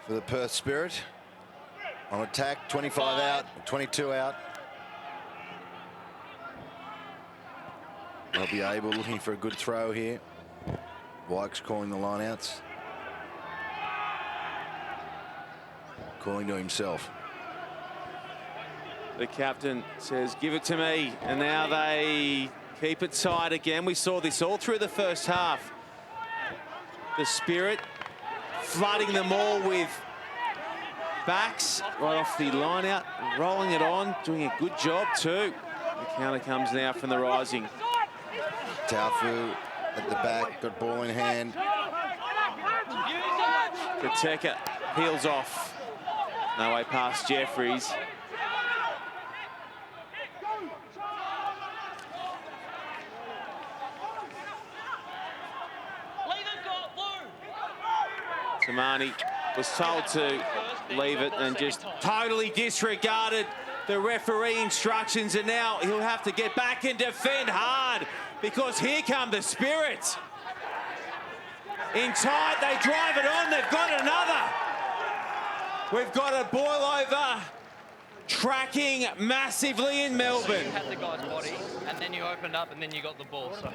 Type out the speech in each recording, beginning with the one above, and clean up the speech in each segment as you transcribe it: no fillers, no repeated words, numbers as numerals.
for the Perth Spirit. On attack, 25 out, 22 out. They'll be able, looking for a good throw here. Wykes calling the lineouts. Calling to himself. The captain says, give it to me. And now they keep it tight again. We saw this all through the first half. The Spirit flooding them all with backs right off the line out, rolling it on, doing a good job too. The counter comes now from the Rising. Taufu at the back, got ball in hand. Kateka peels off. No way past Jeffries. Tamani was told to leave it and just totally disregarded the referee instructions, and now he'll have to get back and defend hard because here come the Spirit. In tight, they drive it on, they've got another. We've got a boil over tracking massively in Melbourne. You had the guy's body and then you opened up and then you got the ball. So.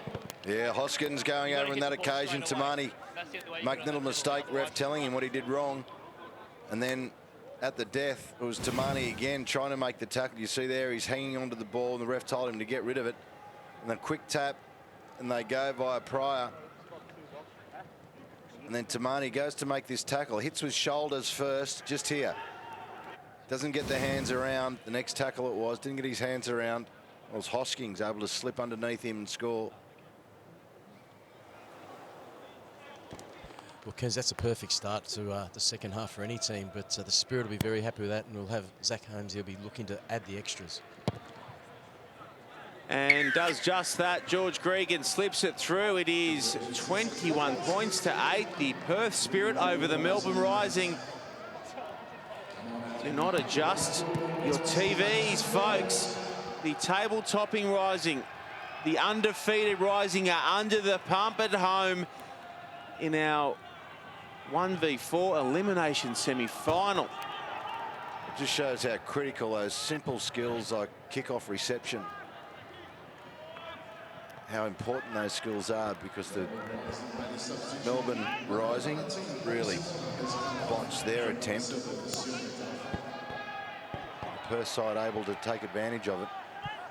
Yeah, Hoskins going over in that occasion. Tamani make little mistake, ref telling him what he did wrong. And then at the death, it was Tamani again trying to make the tackle. You see there, he's hanging onto the ball and the ref told him to get rid of it. And then quick tap, and they go via Pryor. And then Tamani goes to make this tackle. Hits with shoulders first, just here. Doesn't get the hands around. The next tackle it was, didn't get his hands around. It was Hoskins able to slip underneath him and score. Well, Kearns, that's a perfect start to the second half for any team, but the Spirit will be very happy with that, and we'll have Zach Holmes, he'll be looking to add the extras. And does just that. George Gregan slips it through. It is 21 points to 8. The Perth Spirit over the Melbourne Rising. Do not adjust your TVs, folks. The table-topping Rising, the undefeated Rising are under the pump at home in our 1v4 elimination semi-final. It just shows how critical those simple skills like kick-off reception, how important those skills are, because the Melbourne Rising really botched their attempt. The Perth side able to take advantage of it.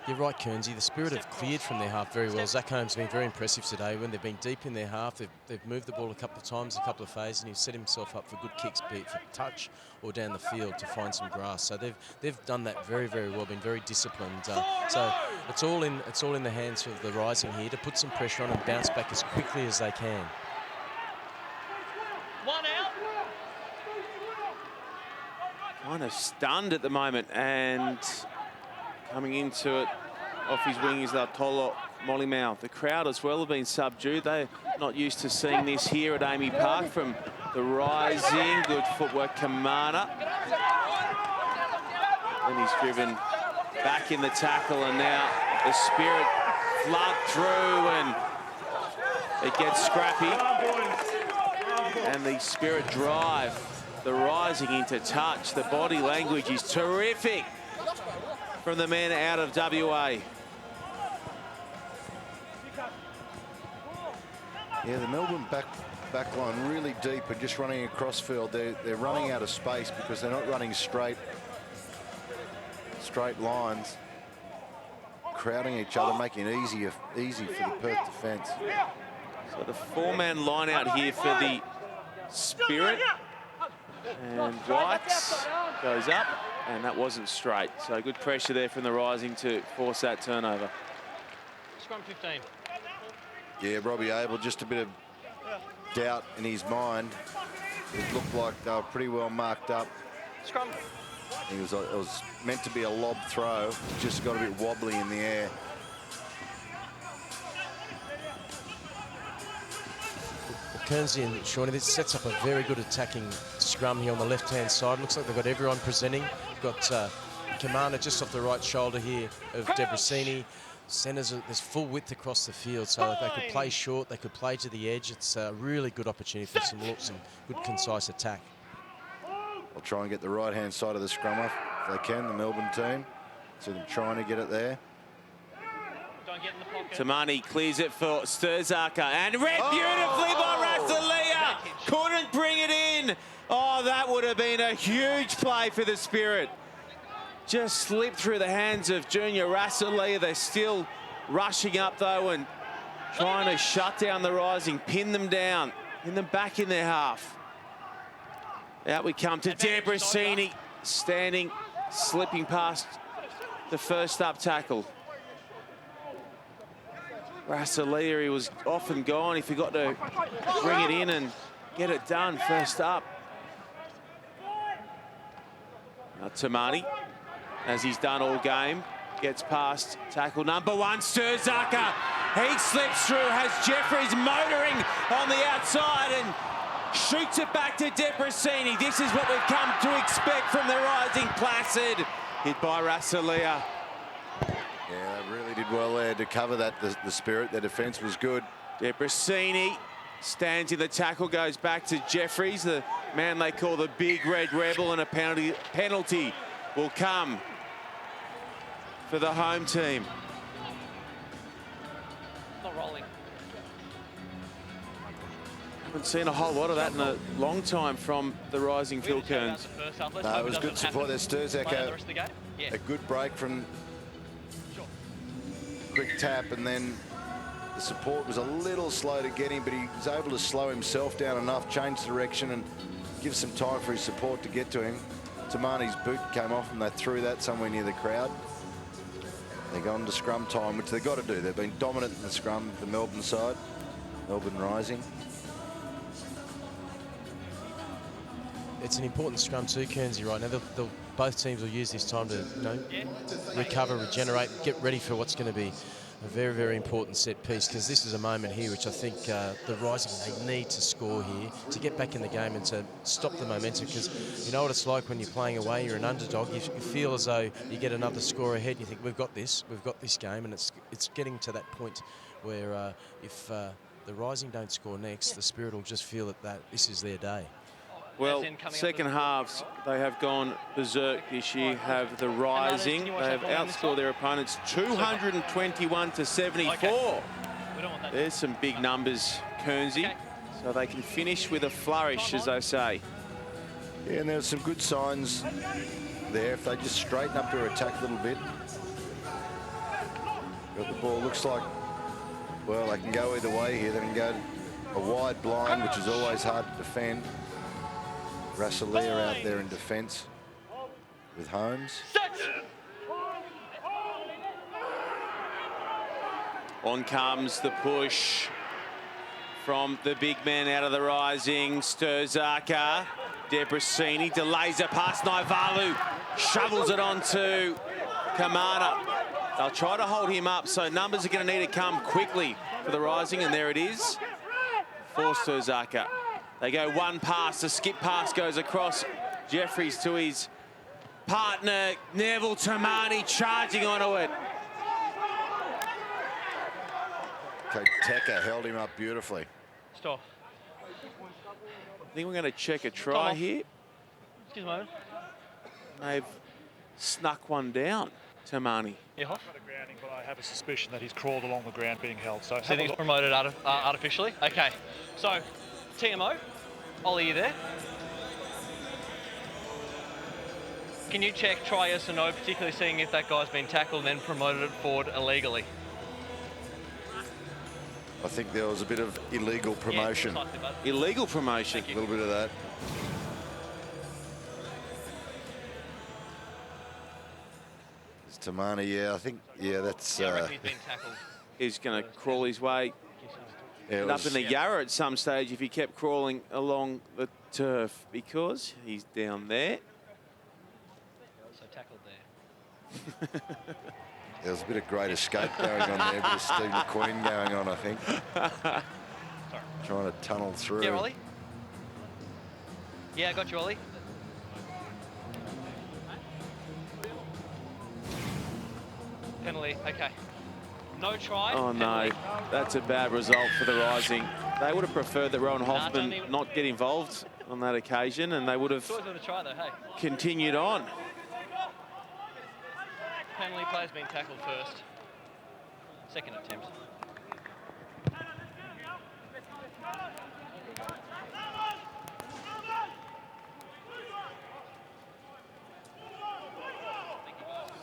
You're right, Kearnsy. The Spirit have cleared from their half very well. Zach Holmes has been very impressive today. When they've been deep in their half, they've moved the ball a couple of times, a couple of phases, and he's set himself up for good kicks, be it for touch or down the field to find some grass. So they've done that very, very well. Been very disciplined. So it's all in the hands of the Rising here to put some pressure on and bounce back as quickly as they can. One out. Kind of stunned at the moment, and coming into it off his wing is Lautolo Mollymouth. The crowd as well have been subdued. They're not used to seeing this here at AAMI Park from the Rising. Good footwork, Kamana. And he's driven back in the tackle, and now the Spirit flood through and it gets scrappy. And the Spirit drive the Rising into touch. The body language is terrific from the men out of WA. Yeah, the Melbourne back line really deep and just running across field. They're running out of space because they're not running straight lines, crowding each other, making it easy for the Perth defence. So the four-man line out here for the Spirit. And Wykes goes up, and that wasn't straight. So good pressure there from the Rising to force that turnover. Scrum 15. Yeah, Robbie Abel, just a bit of doubt in his mind. It looked like they were pretty well marked up. Scrum. It was meant to be a lob throw, just got a bit wobbly in the air. Kearnsy and Shawnee, this sets up a very good attacking scrum here on the left-hand side. Looks like they've got everyone presenting. Got Kamana just off the right shoulder here of Debrasini. Centres, there's full width across the field, so they could play short, they could play to the edge. It's a really good opportunity for some good concise attack. They'll try and get the right-hand side of the scrum off if they can, the Melbourne team. See them trying to get it there. Don't get in the pocket. Tamani clears it for Sturzaka and read beautifully by Rassalia. Couldn't bring it in. Oh, that would have been a huge play for the Spirit. Just slipped through the hands of Junior Rassalia. They're still rushing up though and trying to shut down the Rising, pin them down, pin them back in their half. Out we come to Debrasini, standing, slipping past the first up tackle. Rassalia, he was off and gone. He forgot to bring it in and get it done first up. Now Tamani, as he's done all game, gets past tackle number 1, Sturzaka. He slips through, has Jeffries motoring on the outside and shoots it back to Debrasini. This is what we've come to expect from the Rising. Placid, hit by Rassalia. Yeah, they really did well there to cover that, the Spirit. Their defence was good. Debrasini stands in the tackle, goes back to Jeffries, the man they call the Big Red Rebel, and a penalty will come for the home team. Not rolling. Haven't seen a whole lot of that in a long time from the Rising Phil Kearns. No, it was good support there. Sturzaka, Yeah. a good break from quick tap, and then the support was a little slow to get him, but he was able to slow himself down enough, change direction, and give some time for his support to get to him. Tamani's boot came off, and they threw that somewhere near the crowd. They're going to scrum time, which they've got to do. They've been dominant in the scrum, the Melbourne side, Melbourne Rising. It's an important scrum too, Kearnsy, right now. Both teams will use this time to, recover, regenerate, get ready for what's going to be a very, very important set piece, because this is a moment here which I think the Rising, they need to score here to get back in the game and to stop the momentum, because you know what it's like when you're playing away, you're an underdog, you feel as though you get another score ahead and you think, we've got this game, and it's getting to that point where if the Rising don't score next, the Spirit will just feel that this is their day. Well, second halves, they have gone berserk this year, have the Rising. They have outscored their opponents 221 to 74. There's some big numbers, Kearnsy. So they can finish with a flourish, as they say. Yeah, and there's some good signs there. If they just straighten up their attack a little bit. Got the ball, looks like, well, they can go either way here. They can go a wide blind, which is always hard to defend. Rassalia out there in defence with Holmes. On comes the push from the big man out of the Rising, Sturzaka. Debrasini delays it past Naivalu, shovels it onto Kamana. They'll try to hold him up, so numbers are going to need to come quickly for the Rising, and there it is for Sturzaka. They go one pass, the skip pass goes across Jeffries to his partner, Neville Tamani, charging onto it. Teka held him up beautifully. Stop. I think we're going to check a try here. Excuse me a moment. They've snuck one down, Tamani. Yeah, Hoff? But I have a suspicion that he's crawled along the ground being held. So he's promoted artificially? Okay. So, TMO, Ollie, you there? Can you check, try yes or no, particularly seeing if that guy's been tackled and then promoted it forward illegally? I think there was a bit of illegal promotion. Yeah, slightly, bud. Illegal promotion. A little bit of that. It's Tamani, yeah, I think, yeah, that's... Yeah, I reckon he's been tackled. He's going to crawl his way up in the Yarra at some stage if he kept crawling along the turf, because he's down there. So tackled there. There was a bit of great escape going on there, a bit of Steve McQueen going on, I think. Trying to tunnel through. Yeah, Ollie? Yeah, I got you, Ollie. Penalty, okay. No try. Oh, no. That's a bad result for the Rising. They would have preferred that Rowan Hoffman not get involved on that occasion, and they would have It's always worth a try though, hey. continued on. Penalty player's been tackled first. Second attempt.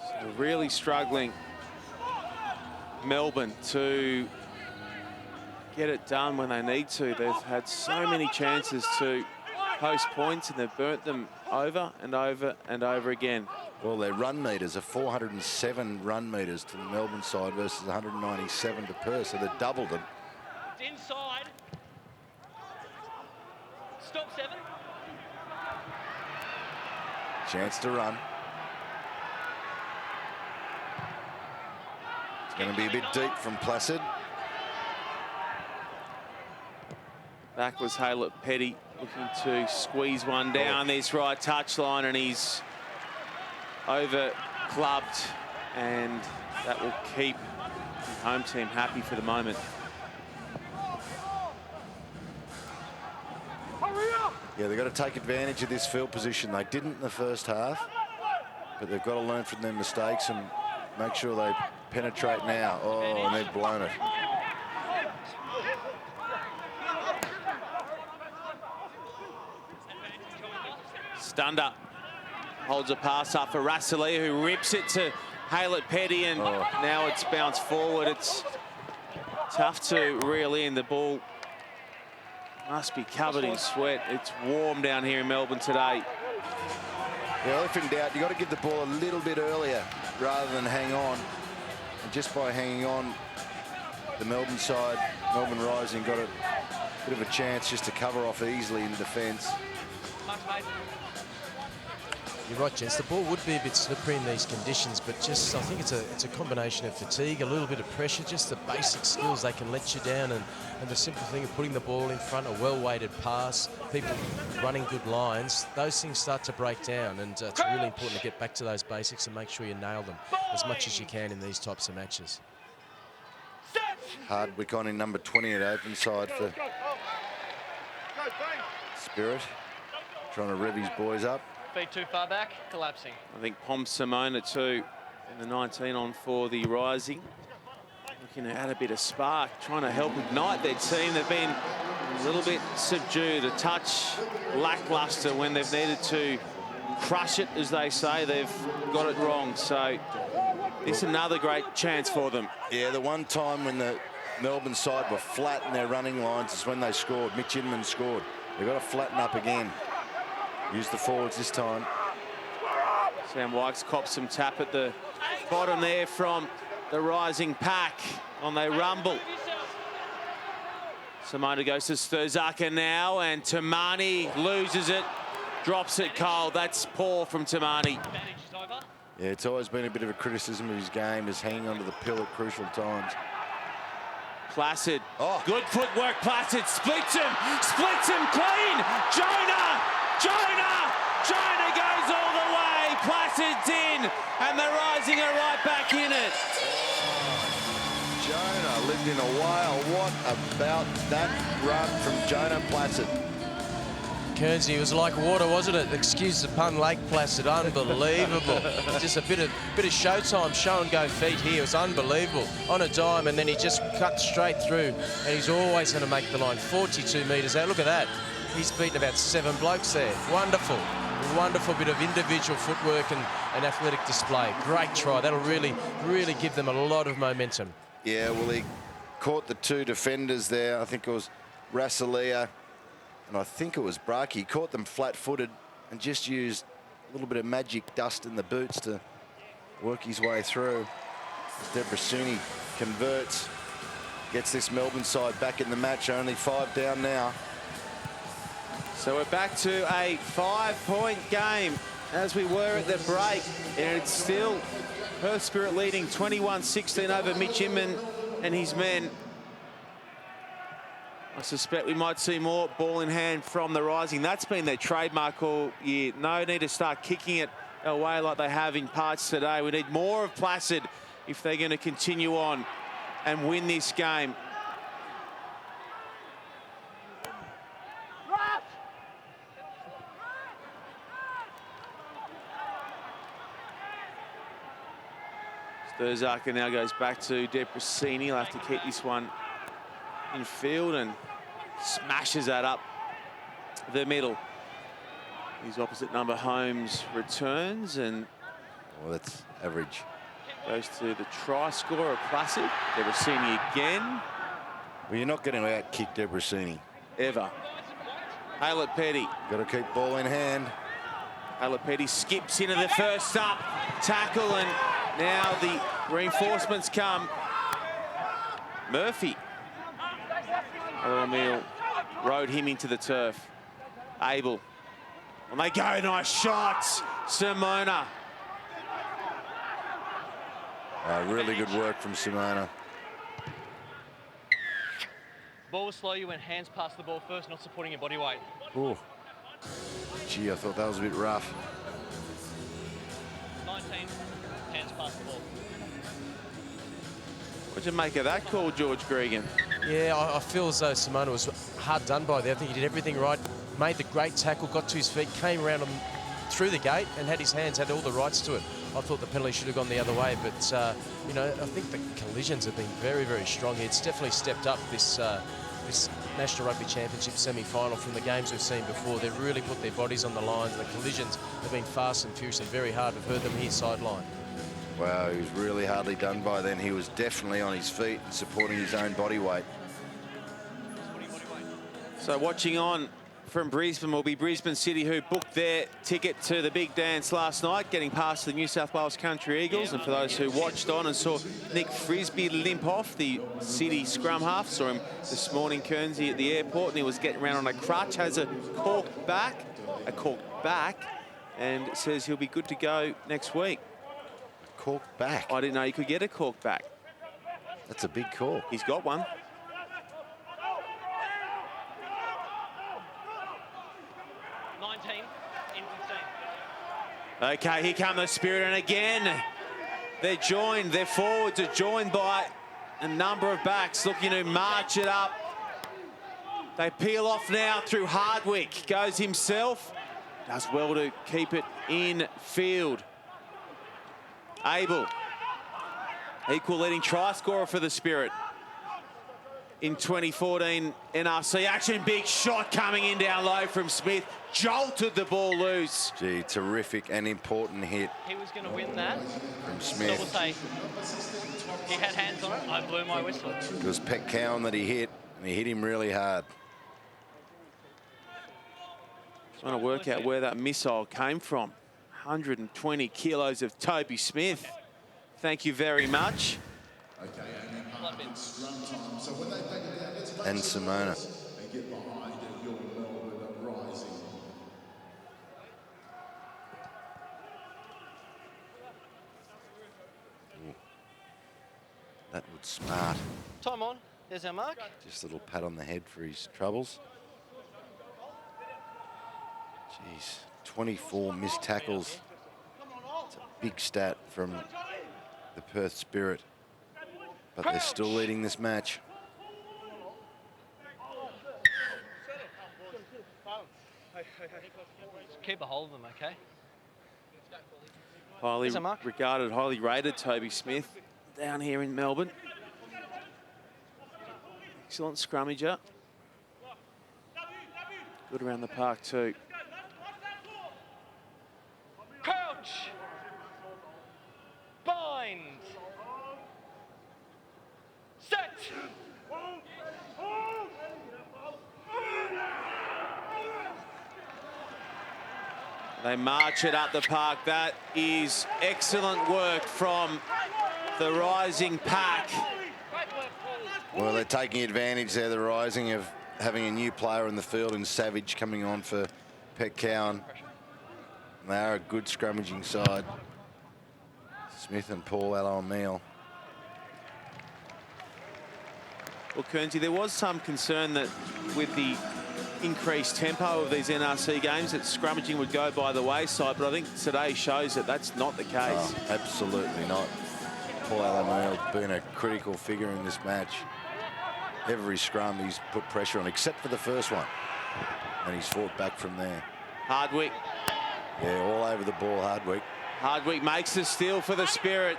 So really struggling, Melbourne, to get it done when they need to. They've had so many chances to post points, and they've burnt them over and over and over again. Well, their run meters are 407 run meters to the Melbourne side versus 197 to Perth, so they've doubled them. It's inside. Stop 7. Chance to run. It's going to be a bit deep from Placid. Back was Haylett Petty, looking to squeeze one down this right touchline, and he's over clubbed, and that will keep the home team happy for the moment. Yeah, they've got to take advantage of this field position. They didn't in the first half, but they've got to learn from their mistakes and make sure they penetrate now. Oh, and they've blown it. Stunder holds a pass up for Rassalia, who rips it to Haylett Petty, and now it's bounced forward. It's tough to reel in. The ball must be covered in sweat. It's warm down here in Melbourne today. Yeah, if in doubt, you've got to give the ball a little bit earlier rather than hang on. And just by hanging on, the Melbourne side, Melbourne Rising, got a bit of a chance just to cover off easily in defence. You're right, gents. The ball would be a bit slippery in these conditions, but just I think it's a combination of fatigue, a little bit of pressure, just the basic skills. They can let you down, and the simple thing of putting the ball in front, a well-weighted pass, people running good lines, those things start to break down, and it's really important to get back to those basics and make sure you nail them as much as you can in these types of matches. Hardwick on in number 20 at open side for Spirit, trying to rev his boys up. Feet too far back, collapsing. I think Pom Simona too, in the 19 on for the Rising. Looking to add a bit of spark, trying to help ignite their team. They've been a little bit subdued, a touch lackluster when they've needed to crush it, as they say. They've got it wrong, so it's another great chance for them. Yeah, the one time when the Melbourne side were flat in their running lines is when they scored. Mitch Inman scored. They've got to flatten up again. Use the forwards this time. Sam Wykes cops some tap at the bottom there from the Rising pack on they rumble. Simona goes to Sturzaka now, and Tamani loses it, drops it cold. That's poor from Tamani. Yeah, it's always been a bit of a criticism of his game, is hanging onto the pill at crucial times. Placid, good footwork, Placid splits him clean. Jonah goes all the way. Placid's in, and the Rising are right back in it. Jonah lived in a while. What about that run from Jonah Placid? Kernsey, it was like water, wasn't it? Excuse the pun, Lake Placid, unbelievable. Just a bit of showtime, show and go feet here. It was unbelievable. On a dime, and then he just cut straight through, and he's always going to make the line. 42 metres out. Look at that. He's beaten about 7 blokes there. Wonderful. Wonderful bit of individual footwork and athletic display. Great try. That'll really, really give them a lot of momentum. Yeah, well, he caught the 2 defenders there. I think it was Rassalia, and I think it was Braki. He caught them flat-footed and just used a little bit of magic dust in the boots to work his way through. Debrasini converts, gets this Melbourne side back in the match. Only 5 down now. So we're back to a 5-point game as we were at the break, and it's still Perth Spirit leading 21-16 over Mitch Inman and his men. I suspect we might see more ball in hand from the Rising. That's been their trademark all year. No need to start kicking it away like they have in parts today. We need more of Placid if they're going to continue on and win this game. Thurzaka now goes back to Debrasini. He'll have to keep this one in field and smashes that up the middle. His opposite number, Holmes, returns and... Well, that's average. Goes to the try scorer, Placid. Debrasini again. Well, you're not going to out-kick Debrasini. Ever. Haylett Petty. Got to keep ball in hand. Haylett Petty skips into the first up tackle, and now the reinforcements come. Murphy. O'Neill rode him into the turf. Abel. And they go, nice shots. Simona. Really good work from Simona. Ball was slow, you went hands past the ball first, not supporting your body weight. Oh, gee, I thought that was a bit rough. 19, hands past the ball. What'd you make of that call, George Gregan? Yeah, I feel as though Simona was hard done by there. I think he did everything right. Made the great tackle, got to his feet, came around him through the gate and had his hands, had all the rights to it. I thought the penalty should have gone the other way, but, you know, I think the collisions have been very, very strong here. It's definitely stepped up this National Rugby Championship semi-final from the games we've seen before. They've really put their bodies on the lines. The collisions have been fast and furious and very hard. We've heard them here sideline. Wow, he was really hardly done by then. He was definitely on his feet and supporting his own body weight. So watching on from Brisbane will be Brisbane City, who booked their ticket to the big dance last night, getting past the New South Wales Country Eagles. And for those who watched on and saw Nick Frisbee limp off, the City scrum half, saw him this morning, Kernsey, at the airport, and he was getting around on a crutch, has a corked back, and says he'll be good to go next week. Corked back? I didn't know you could get a corked back. That's a big call. He's got one. 19, in 15. Okay, here come the Spirit, and again, they're joined, their forwards are joined by a number of backs looking to march it up. They peel off now through Hardwick, goes himself, does well to keep it in field. Abel, equal leading try scorer for the Spirit in 2014 NRC action. Big shot coming in down low from Smith, jolted the ball loose. Gee, terrific and important hit. He was going to win that. From So Smith. we'll say he had hands on it. I blew my whistle. It was Pet Cowan that he hit, and he hit him really hard. Trying to work out where that missile came from. 120 kilos of Toby Smith. Thank you very much. And Simona. Ooh. That was smart. Time on. There's our mark. Just a little pat on the head for his troubles. Jeez, 24 missed tackles. It's a big stat from the Perth Spirit. But they're still leading this match. Keep a hold of them, okay? Highly There's a mark. regarded, highly rated Toby Smith down here in Melbourne. Excellent scrummager. Good around the park too. Crouch! Bind! Set! They march it up the park. That is excellent work from the Rising pack. Well, they're taking advantage there, the Rising, of having a new player in the field and Savage coming on for Pet Cowan. They are a good scrummaging side. Smith and Paul Alameal. Well, Kernsey, there was some concern that with the increased tempo of these NRC games that scrummaging would go by the wayside, but I think today shows that that's not the case. Oh, absolutely not. Paul Alameal been a critical figure in this match. Every scrum he's put pressure on, except for the first one. And he's fought back from there. Hardwick. Yeah, all over the ball, Hardwick. Hardwick makes the steal for the Spirit.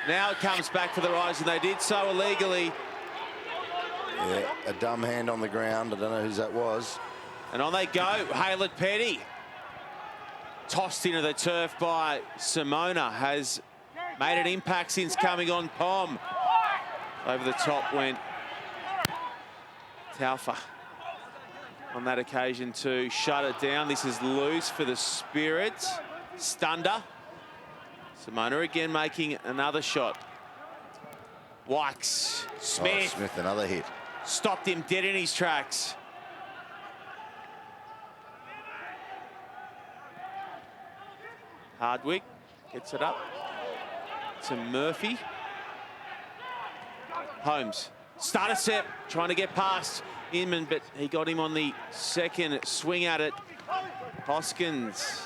Now it comes back for the Rising. They did so illegally. Yeah, a dumb hand on the ground. I don't know whose that was. And on they go. Haylett Petty. Tossed into the turf by Simona. Has made an impact since coming on Pom. Over the top went Taufa on that occasion to shut it down. This is loose for the Spirit. Stunder. Simona again making another shot. Wykes. Smith. Oh, Smith, another hit. Stopped him dead in his tracks. Hardwick gets it up to Murphy. Holmes. Starter set, trying to get past Inman, but he got him on the second swing at it. Hoskins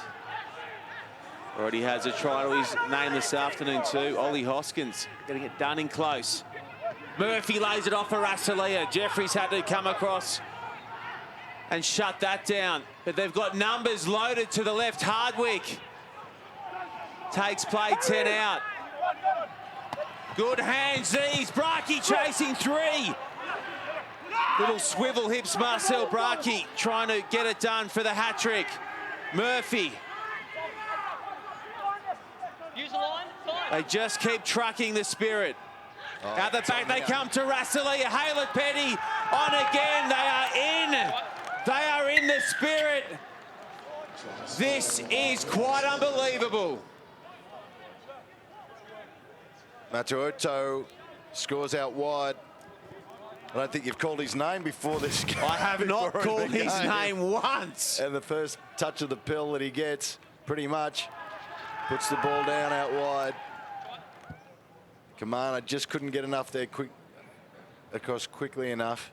already has a try to his name this afternoon too. Ollie Hoskins getting it done in close. Murphy lays it off for Rassalia. Jeffries had to come across and shut that down. But they've got numbers loaded to the left. Hardwick takes play 10 out. Good hands these. Braki chasing 3. Little swivel hips, Marcel Braki trying to get it done for the hat-trick. Murphy. Use the line. Fine. They just keep trucking the Spirit. Oh, Out the back they come to Rassalia. Haylett Petty on again. They are in. They are in the Spirit. This is quite unbelievable. Matuoto scores out wide. I don't think you've called his name before this game. I have not before called the his game. name once. And the first touch of the pill that he gets, pretty much, puts the ball down out wide. Kamana just couldn't get enough there across quickly enough.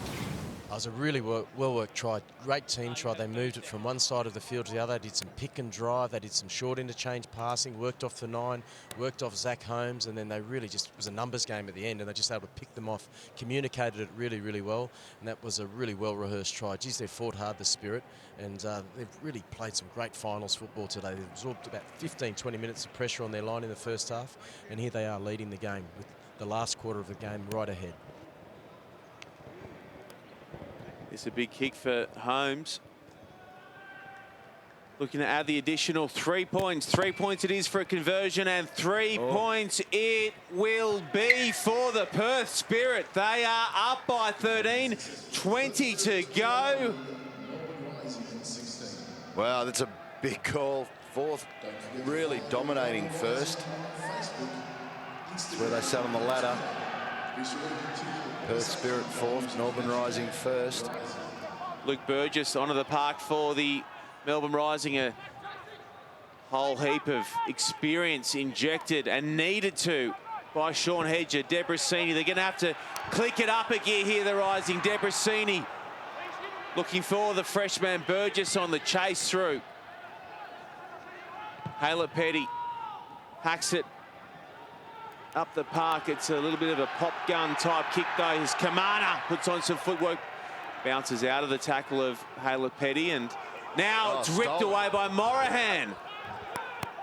It was a really well-worked try. Great team try. They moved it from one side of the field to the other. They did some pick and drive. They did some short interchange passing, worked off the 9, worked off Zach Holmes, and then they really just, it was a numbers game at the end, and they just able to pick them off, communicated it really, really well, and that was a really well-rehearsed try. Geez, they fought hard, the Spirit, and they've really played some great finals football today. They've absorbed about 15, 20 minutes of pressure on their line in the first half, and here they are leading the game with the last quarter of the game right ahead. It's a big kick for Holmes. Looking to add the additional 3 points. 3 points it is for a conversion, and 3 points it will be for the Perth Spirit. They are up by 13, 20 to go. Wow, that's a big call. Fourth, really dominating first. That's where they sat on the ladder. Perth Spirit fourth, Melbourne Rising first. Luke Burgess onto the park for the Melbourne Rising. A whole heap of experience injected and needed to by Sean Hedger. Debrasini, they're going to have to click it up a gear here, the Rising. Debrasini looking for the freshman Burgess on the chase through. Haylett Petty hacks it up the park. It's a little bit of a pop gun type kick though. His Kamana puts on some footwork, bounces out of the tackle of Haylett Petty, and now it's ripped away by Morahan.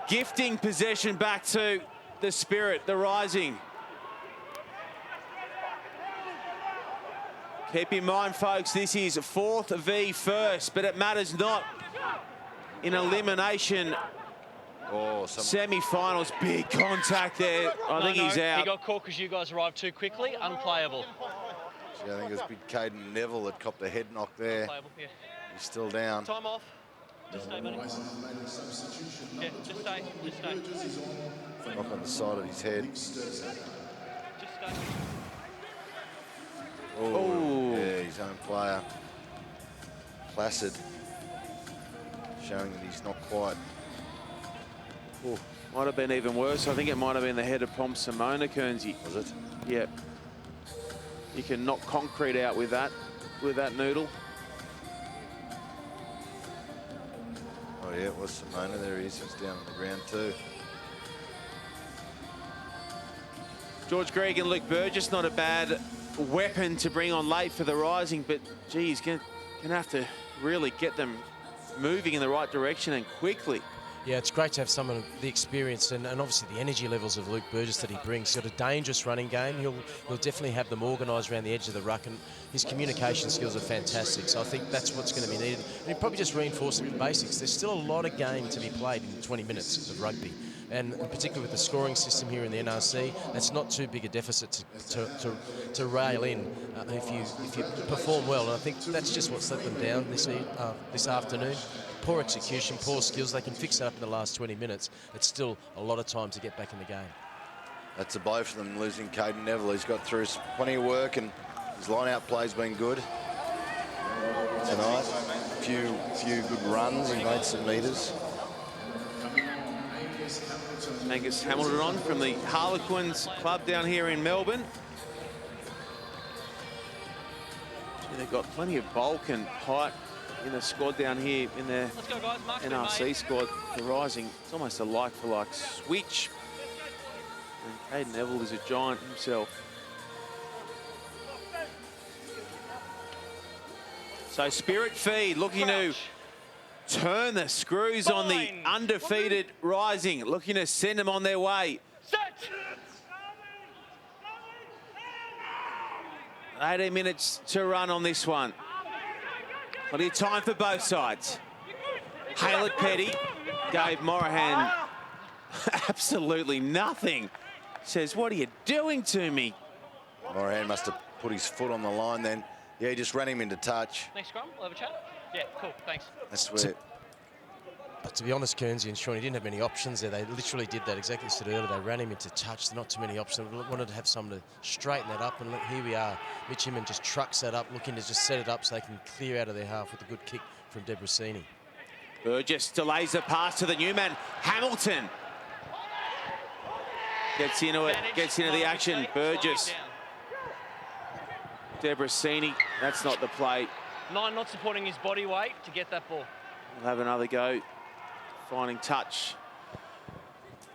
Gifting possession back to the Spirit, the Rising. Keep in mind, folks, this is 4th v 1st, but it matters not in elimination. Semi-finals, big contact there. I think he's out. He got caught because you guys arrived too quickly. Unplayable. Yeah, I think it's been Caden Neville that copped a head knock there. Yeah. He's still down. Time off. Just stay, buddy. Yeah, just stay. Just stay. Knock on the side of his head. Just stay. Oh, yeah, his own player. Placid. Showing that he's not quite. Ooh, might have been even worse. I think it might have been the head of Pom Simona, Kernsey. Was it? Yep. You can knock concrete out with that noodle. Oh yeah, it was Simona. There he is. He's down on the ground too. George Greig and Luke Burgess, not a bad weapon to bring on late for the Rising, but geez, gonna have to really get them moving in the right direction and quickly. Yeah, it's great to have someone of the experience and obviously the energy levels of Luke Burgess that he brings. He's got a dangerous running game. He'll definitely have them organised around the edge of the ruck, and his communication skills are fantastic. So I think that's what's going to be needed. And he probably just reinforce the basics. There's still a lot of game to be played in 20 minutes of rugby. And particularly with the scoring system here in the NRC, that's not too big a deficit to rail in if you perform well. And I think that's just what's let them down this afternoon. Poor execution, poor skills. They can fix that up in the last 20 minutes. It's still a lot of time to get back in the game. That's a blow for them, losing Caden Neville. He's got through plenty of work and his line-out play's been good tonight. A few good runs. He made some metres. Angus Hamilton on from the Harlequins club down here in Melbourne. They've got plenty of bulk and height in the squad down here in their NRC squad. The Rising, it's almost a like-for-like switch. And Caden Neville is a giant himself. So Spirit Feed looking to turn the screws on the undefeated Rising, looking to send them on their way. 18 minutes to run on this one. Plenty of time for both sides. Haylett Petty gave Morahan absolutely nothing. Says, what are you doing to me? Morahan must have put his foot on the line then. Yeah, he just ran him into touch. Next scrum, we'll have a chat. Yeah, cool, thanks. That's where... But to be honest, Kearnsey and Sean, he didn't have many options there. They literally did that exactly as I said earlier. They ran him into touch. Not too many options. They wanted to have someone to straighten that up. And look, here we are. Mitch Hinman just trucks that up, looking to just set it up so they can clear out of their half with a good kick from Debrasini. Burgess delays the pass to the new man, Hamilton. Gets into it, gets into the action. Burgess. Debrasini, that's not the play. Nine not supporting his body weight to get that ball. We'll have another go. Finding touch.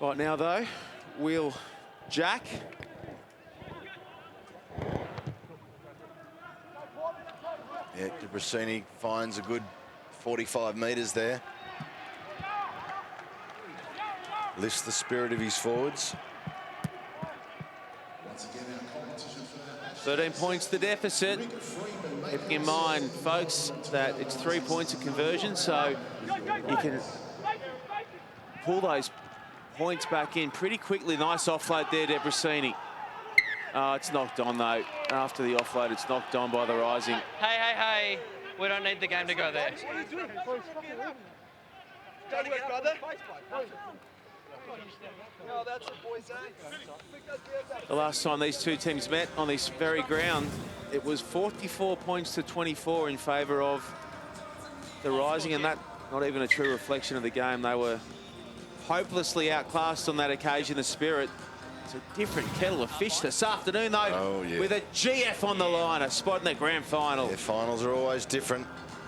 Right now, though, Will Jack. Yeah, Debrasini finds a good 45 metres there. Lifts the spirit of his forwards. 13 points the deficit. Keeping in mind, folks, that it's 3 points of conversion, so you can pull those points back in pretty quickly. Nice offload there, Debrasini. Oh, it's knocked on, though. After the offload, it's knocked on by the Rising. Hey. We don't need the game to go there. The last time these two teams met on this very ground, it was 44 points to 24 in favour of the Rising, and that not even a true reflection of the game. They were hopelessly outclassed on that occasion, the Spirit. It's a different kettle of fish this afternoon, though, with a GF on the line, a spot in the grand final. Yeah, finals are always different.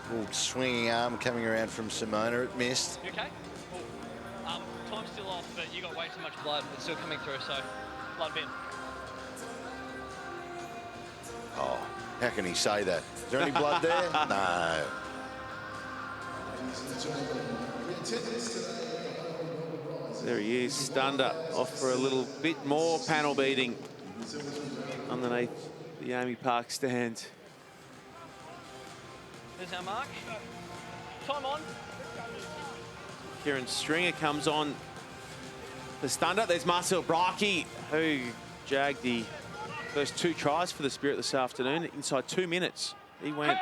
Little swinging arm coming around from Simona, it missed. You okay? Cool. Time's still off, but you got way too much blood. It's still coming through, so blood bin. Oh, how can he say that? Is there any blood there? No. There he is, stunned up, off for a little bit more panel beating underneath the AAMI Park stand. There's our mark. Time on. Kieran Stringer comes on the stunned up. There's Marcel Braki, who jagged the first 2 tries for the Spirit this afternoon. Inside 2 minutes, he went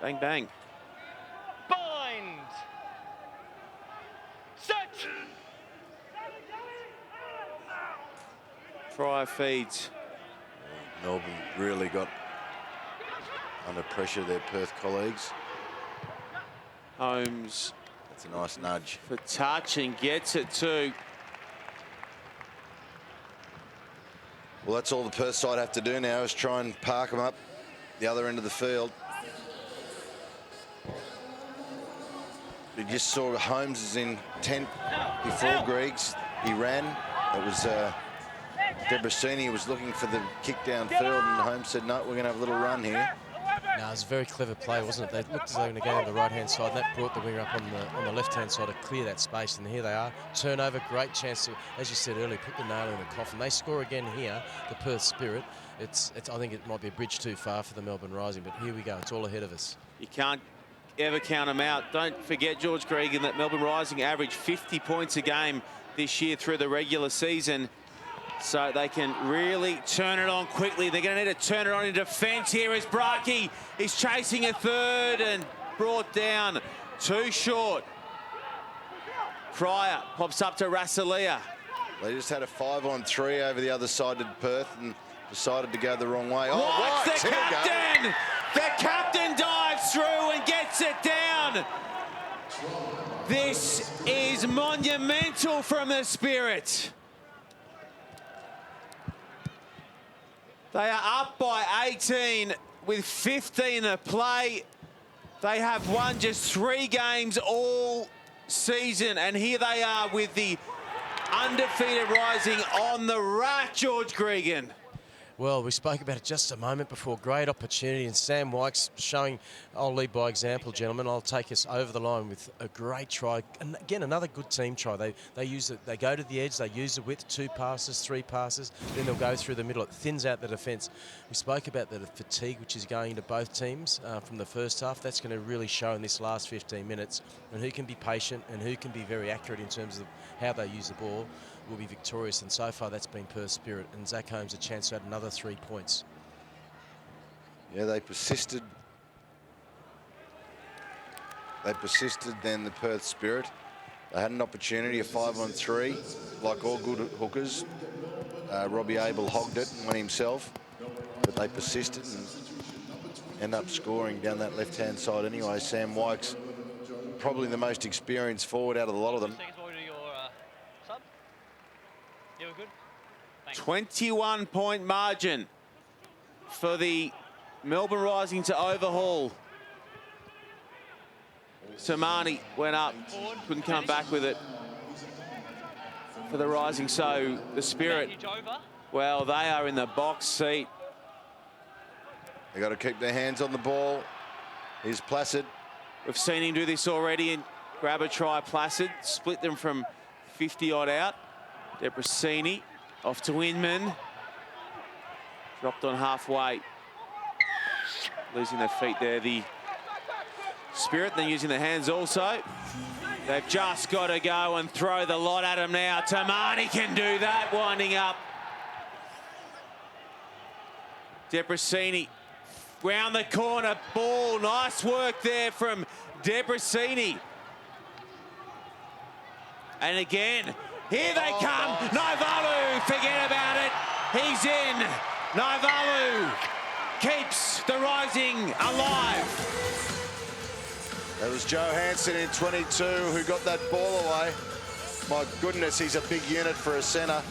bang, bang. Bind. Set. Fryer feeds. Melbourne really got under pressure, their Perth colleagues. Holmes. That's a nice nudge. For touch and gets it too. Well, that's all the Perth side have to do now is try and park them up the other end of the field. You just saw Holmes' intent before Griggs. He ran. It was Debrasini was looking for the kick downfield, and Holmes said, no, we're going to have a little run here. No, it was a very clever play, wasn't it? They looked as though they were going to go on the right-hand side, and that brought the winger up on the left-hand side to clear that space. And here they are. Turnover, great chance to, as you said earlier, put the nail in the coffin. They score again here, the Perth Spirit. I think it might be a bridge too far for the Melbourne Rising, but here we go. It's all ahead of us. You can't ever count them out. Don't forget, George Gregan, that Melbourne Rising averaged 50 points a game this year through the regular season. So they can really turn it on quickly. They're going to need to turn it on in defence here as Braki is chasing a third and brought down too short. Pryor pops up to Rassalia. They just had a 5-on-3 over the other side of Perth and decided to go the wrong way. What's the captain? The captain dives through and gets it down. This is monumental from the Spirit. They are up by 18 with 15 to play. They have won just 3 games all season, and here they are with the undefeated Rising on the rack, George Gregan. Well, we spoke about it just a moment before. Great opportunity, and Sam Wykes showing, I'll lead by example, gentlemen. I'll take us over the line with a great try. And again, another good team try. They use it. They go to the edge. They use the width, 2 passes, 3 passes. Then they'll go through the middle. It thins out the defence. We spoke about the fatigue which is going into both teams from the first half. That's going to really show in this last 15 minutes. And who can be patient and who can be very accurate in terms of how they use the ball will be victorious, and so far that's been Perth Spirit, and Zach Holmes a chance to add another 3 points. Yeah, they persisted. Then the Perth Spirit. They had an opportunity, a 5-on-3, like all good hookers. Robbie Abel hogged it and went himself, but they persisted and end up scoring down that left-hand side anyway. Sam Wykes, probably the most experienced forward out of the lot of them. 21-point margin for the Melbourne Rising to overhaul. Samani went up, couldn't come back with it for the Rising. So the Spirit, well, they are in the box seat. They got to keep their hands on the ball. Here's Placid. We've seen him do this already and grab a try. Placid split them from 50-odd out. Debrasini off to Inman. Dropped on halfway. Losing their feet there. The Spirit, then using the hands also. They've just got to go and throw the lot at him now. Tamani can do that, winding up. Debrasini round the corner, ball. Nice work there from Debrasini. And again, here they come. Naivalu, forget about it. He's in. Naivalu keeps the Rising alive. That was Joe Hansen in 22 who got that ball away. My goodness, he's a big unit for a centre.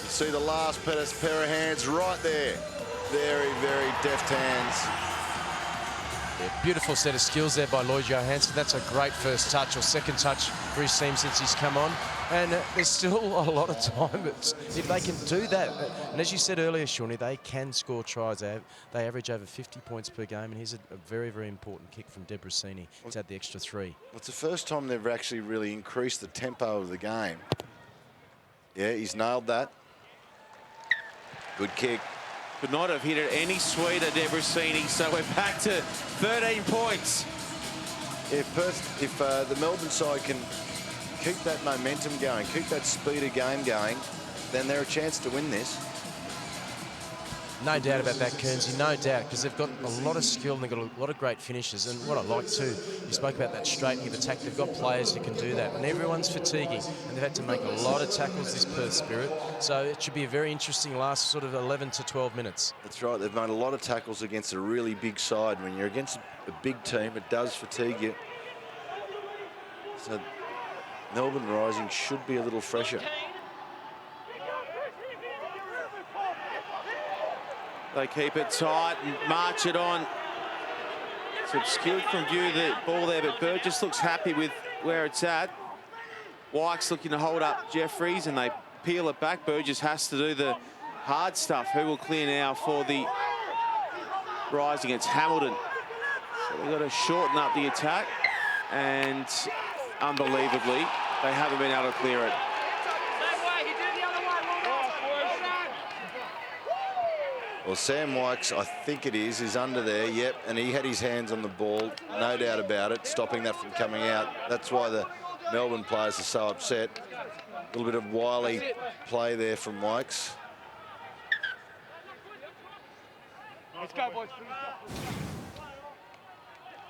You see the last pair of hands right there. Very, very deft hands. Yeah, beautiful set of skills there by Lloyd Johansson. That's a great first touch or second touch for his team since he's come on. And there's still a lot of time. But if they can do that, and as you said earlier, Shawnee, they can score tries. They average over 50 points per game. And here's a very, very important kick from Debrasini to add the extra 3. Well, it's the first time they've actually really increased the tempo of the game. Yeah, he's nailed that. Good kick. Could not have hit it any sweeter, Debrasini. So we're back to 13 points. If the Melbourne side can keep that momentum going, keep that speed of game going, then they're a chance to win this. No doubt about that, Kernsey, no doubt, because they've got a lot of skill and they've got a lot of great finishes. And what I like too, you spoke about that straight hip attack. They've got players who can do that, and everyone's fatiguing, and they've had to make a lot of tackles, this Perth Spirit. So it should be a very interesting last sort of 11 to 12 minutes. That's right. They've made a lot of tackles against a really big side. When you're against a big team, it does fatigue you. So Melbourne Rising should be a little fresher. They keep it tight and march it on. It's obscured from view, the ball there, but Burgess looks happy with where it's at. Wykes looking to hold up Jeffries, and they peel it back. Burgess has to do the hard stuff. Who will clear now for the Rising, it's Hamilton. So they've got to shorten up the attack, and unbelievably, they haven't been able to clear it. Well, Sam Wykes, I think it is under there, yep, and he had his hands on the ball, no doubt about it, stopping that from coming out. That's why the Melbourne players are so upset. A little bit of wily play there from Wykes. Let's go, boys.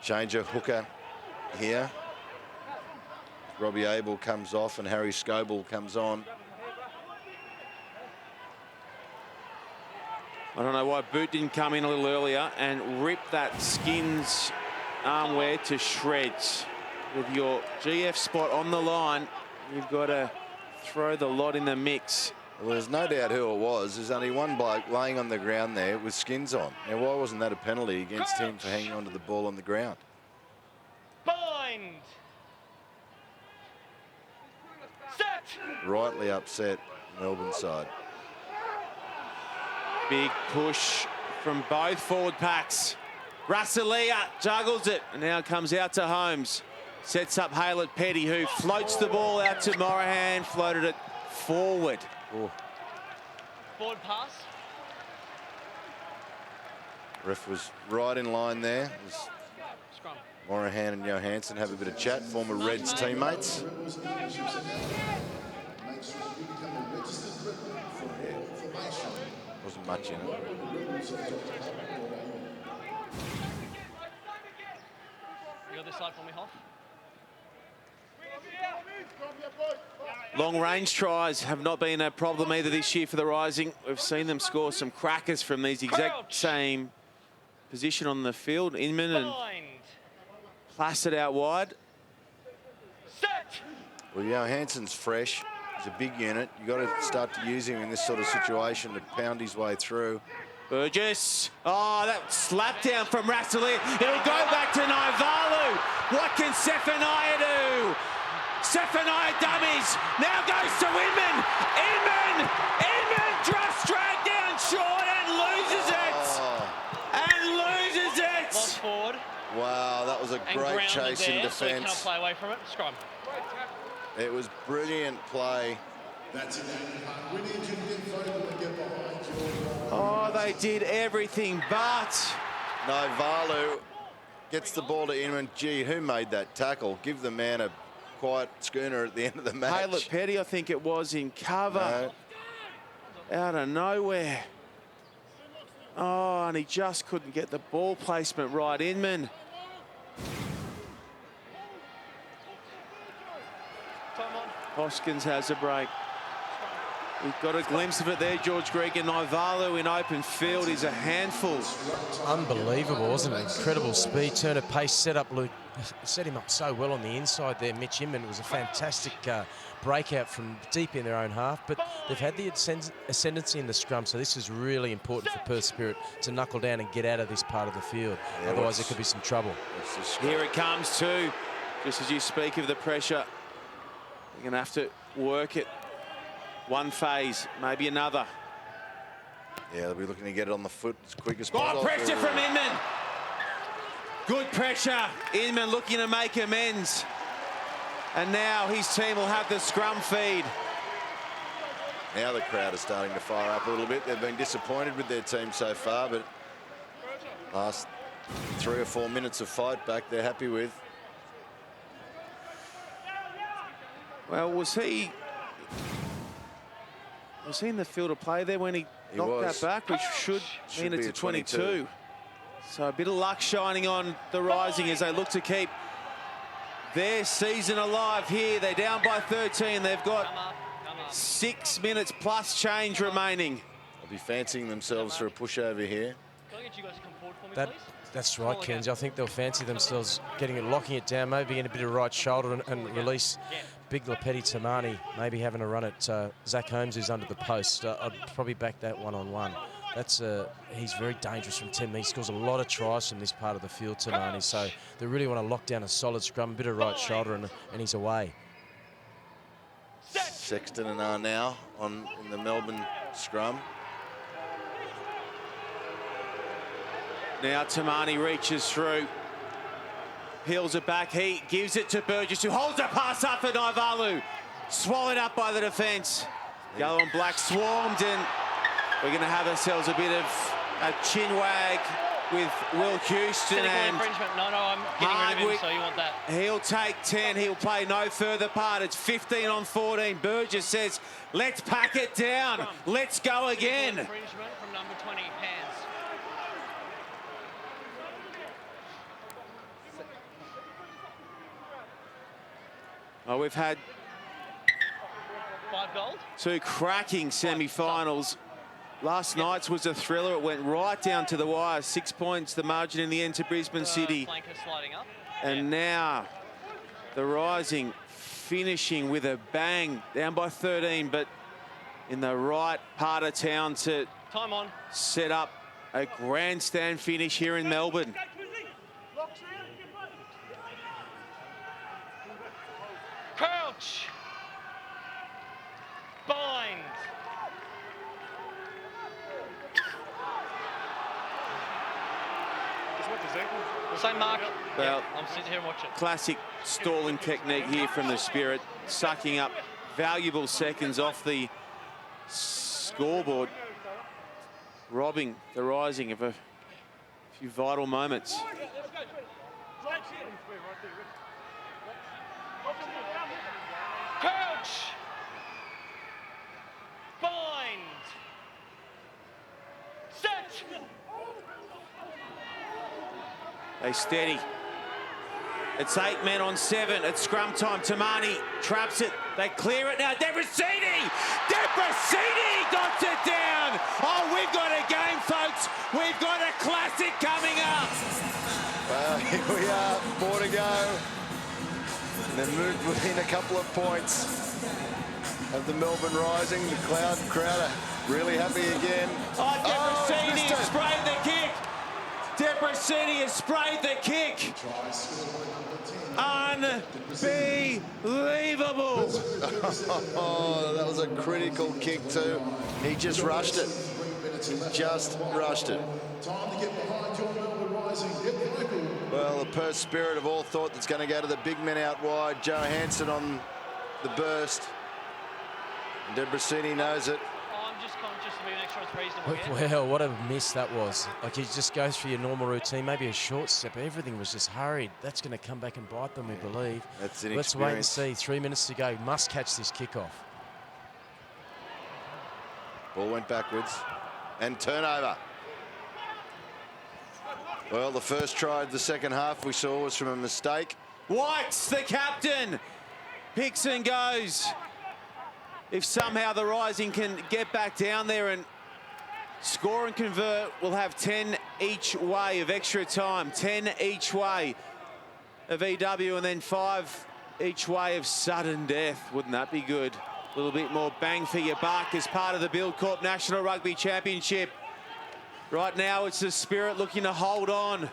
Changer hooker here. Robbie Abel comes off and Harry Scoble comes on. I don't know why Boot didn't come in a little earlier and rip that Skins armwear to shreds. With your GF spot on the line, you've got to throw the lot in the mix. Well, there's no doubt who it was. There's only one bloke laying on the ground there with Skins on. Now, why wasn't that a penalty against him for hanging onto the ball on the ground? Bind. Set. Rightly upset, Melbourne side. Big push from both forward packs. Russalia juggles it and now comes out to Holmes. Sets up Haylett Petty, who floats the ball out to Morahan, floated it forward. Oh. Forward pass. Ref was right in line there. Scrum. Morahan and Johansson have a bit of chat, former Reds teammates. Wasn't much in it. You got this side for me, Hoff? Long range tries have not been a problem either this year for the Rising. We've seen them score some crackers from these exact same position on the field. Inman and Placid out wide. Set. Well, Johansson's fresh. He's a big unit. You've got to start to use him in this sort of situation to pound his way through. Burgess. Oh, that slap down from Rassalia. It'll go back to Naivalu. What can Sefania do? Sefania dummies. Now goes to Inman. Inman just dragged down short and loses it. And loses it. Lost forward. Wow, that was a great chase in defence. So he cannot play away from it. Scrum. It was brilliant play. Oh, they did everything but. Naivalu gets the ball to Inman. Gee, who made that tackle? Give the man a quiet schooner at the end of the match. Haylett Petty, I think it was, in cover. No. Out of nowhere. Oh, and he just couldn't get the ball placement right. Inman. Hoskins has a break. We've got a glimpse of it there, George Greig, and Naivalu in open field is a handful. Unbelievable, wasn't it? Incredible speed, turn of pace, set him up so well on the inside there. Mitch Inman. It was a fantastic breakout from deep in their own half, but they've had the ascendancy in the scrum, so this is really important for Perth Spirit to knuckle down and get out of this part of the field. Yeah, otherwise there could be some trouble. Here it comes too. Just as you speak of the pressure, you're going to have to work it. One phase, maybe another. Yeah, they'll be looking to get it on the foot as quick as possible. Oh, pressure from Inman. Good pressure. Inman looking to make amends. And now his team will have the scrum feed. Now the crowd is starting to fire up a little bit. They've been disappointed with their team so far, but last 3 or 4 minutes of fight back, they're happy with. Well, was he in the field of play there when he knocked that back, which should mean it's a 22. So a bit of luck shining on the Rising as they look to keep their season alive here. They're down by 13. They've got 6 minutes plus change remaining. They'll be fancying themselves for a push over here. Can I get you guys to come forward for me, please? That's right, Kenzie. I think they'll fancy themselves locking it down, maybe getting a bit of right shoulder and release Big Lepetti Tamani, maybe having a run at Zach Holmes, who's under the post. I'd probably back that one-on-one. He's very dangerous from 10 metres. He scores a lot of tries from this part of the field, Tamani. So they really want to lock down a solid scrum, a bit of right shoulder, and he's away. Sexton and R now in the Melbourne scrum. Now Tamani reaches through. Peels it back. He gives it to Burgess, who holds a pass up for Naivalu. Swallowed up by the defence. Yellow and black swarmed, and we're going to have ourselves a bit of a chin wag with Will Houston. Technical And infringement. No, I'm getting rid of him, so you want that. He'll take 10. He'll play no further part. It's 15 on 14. Burgess says, let's pack it down. Let's go again. Infringement from number 20, hands. Oh, we've had 5 gold. 2 cracking semi-finals. Last night's was a thriller. It went right down to the wire. 6 points, the margin in the end to Brisbane City. Flanker sliding up. And now the Rising finishing with a bang, down by 13, but in the right part of town to Time on. set up a grandstand finish here in Melbourne. Crouch. Bind. Same mark. Well, I'm sitting here and watching. Classic stalling technique here from the Spirit, sucking up valuable seconds off the scoreboard, robbing the Rising of a few vital moments. Crouch. Bind. Set. They steady. It's 8 men on 7 at scrum time. Tamani traps it. They clear it now. Debrasini! Debrasini got it down! Oh, we've got a game, folks. We've got a classic coming up. Well, here we are, 4 to go. And then moved within a couple of points of the Melbourne Rising. The crowd are really happy again. Oh, Debrasini missed it. sprayed the kick. Debrasini has sprayed the kick. Unbelievable. Oh, that was a critical kick too. He just rushed it. He just rushed it. Well, the Perth Spirit have all thought that's going to go to the big men out wide. Joe Hansen on the burst. And Debrasini knows it. I'm just conscious of making sure it's reasonable. Yeah? Well, what a miss that was. Like, you just go through your normal routine, maybe a short step. Everything was just hurried. That's going to come back and bite them, we believe. That's Let's wait and inexperience. see. 3 minutes to go. Must catch this kickoff. Ball went backwards. And turnover. Well, the first try of the second half we saw was from a mistake. White's the captain. Picks and goes. If somehow the Rising can get back down there and score and convert, we'll have 10 each way of extra time, 10 each way of EW, and then 5 each way of sudden death. Wouldn't that be good? A little bit more bang for your buck as part of the Buildcorp National Rugby Championship. Right now, it's the Spirit looking to hold on.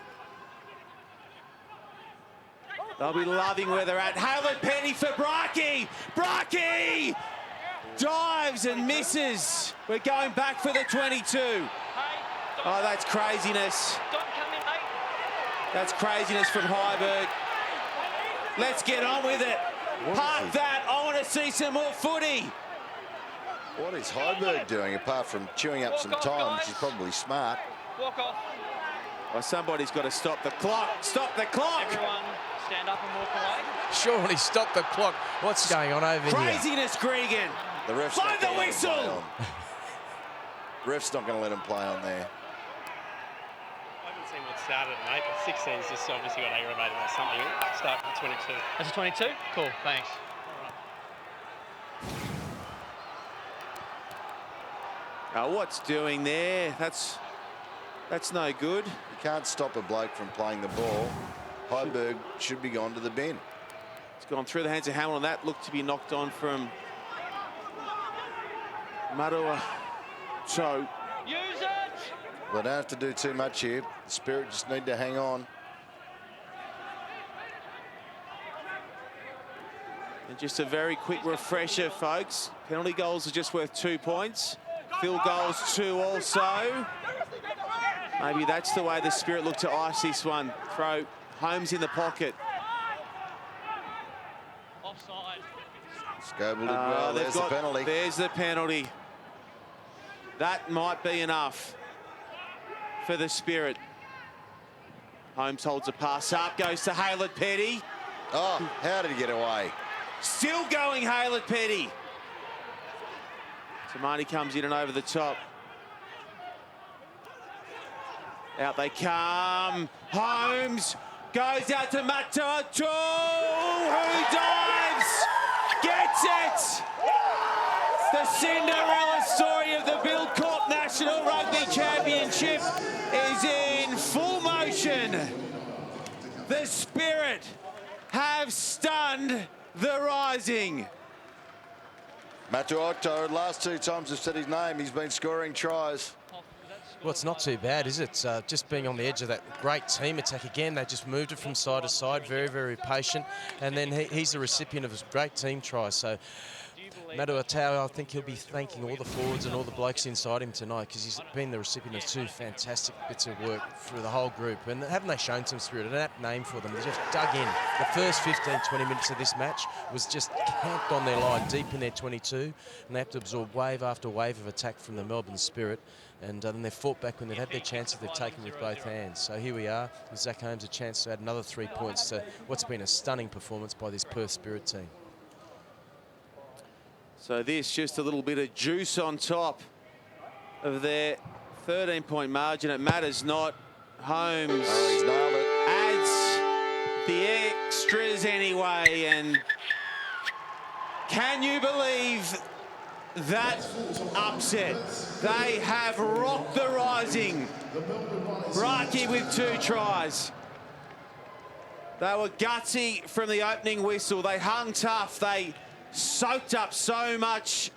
They'll be loving where they're at. Halen Penny for Braki. Braki dives and misses. We're going back for the 22. Oh, that's craziness. Don't come in, mate. That's craziness from Heiberg. Let's get on with it. Park that. I want to see some more footy. What is Heiberg doing apart from chewing up some time, which is probably smart? Walk off. Well, somebody's got to stop the clock. Stop the clock. Everyone stand up and walk away. Surely stop the clock. What's going on over here? Craziness, Gregan. The ref's Blow not the gonna let him whistle. play on. Ref's not going to let him play on there. I haven't seen what started at 8, but 16's just obviously got aggravated or something. Start at 22. That's a 22? Cool, thanks. Oh, what's doing there? That's no good. You can't stop a bloke from playing the ball. Heiberg should be gone to the bin. It's gone through the hands of Hamilton. That looked to be knocked on from Marua. So Use it! They don't have to do too much here. The Spirit just need to hang on. and just a very quick refresher, folks. Penalty goals are just worth 2 points. Field goals 2 also. Maybe that's the way the Spirit look to ice this one. Throw Holmes in the pocket. Offside. Scoble did well. There's the penalty. There's the penalty. That might be enough for the Spirit. Holmes holds a pass up, goes to Haylett Petty. Oh, how did he get away? Still going, Haylett Petty. Tamani comes in and over the top. Out they come. Holmes goes out to Matatu, who dives, gets it. The Cinderella story of the Buildcorp National Rugby Championship is in full motion. The Spirit have stunned the Rising. Matuoto, last 2 times I've said his name, he's been scoring tries. Well, it's not too bad, is it? Just being on the edge of that great team attack again. They just moved it from side to side, very, very patient. And then he's the recipient of a great team try. So Matuoto, I think he'll be thanking all the forwards and all the blokes inside him tonight, because he's been the recipient of 2 fantastic bits of work for the whole group. And haven't they shown some spirit? An apt name for them. They just dug in. The first 15, 20 minutes of this match was just camped on their line, deep in their 22, and they have to absorb wave after wave of attack from the Melbourne Spirit. And then they've fought back when they've had their chances, they've taken with both hands. So here we are, with Zach Holmes a chance to add another 3 points to what's been a stunning performance by this Perth Spirit team. So this, just a little bit of juice on top of their 13-point margin. It matters not. Holmes He's nailed it. adds the extras anyway. And can you believe that upset? They have rocked the Rising. Braki with 2 tries. They were gutsy from the opening whistle. They hung tough. They soaked up so much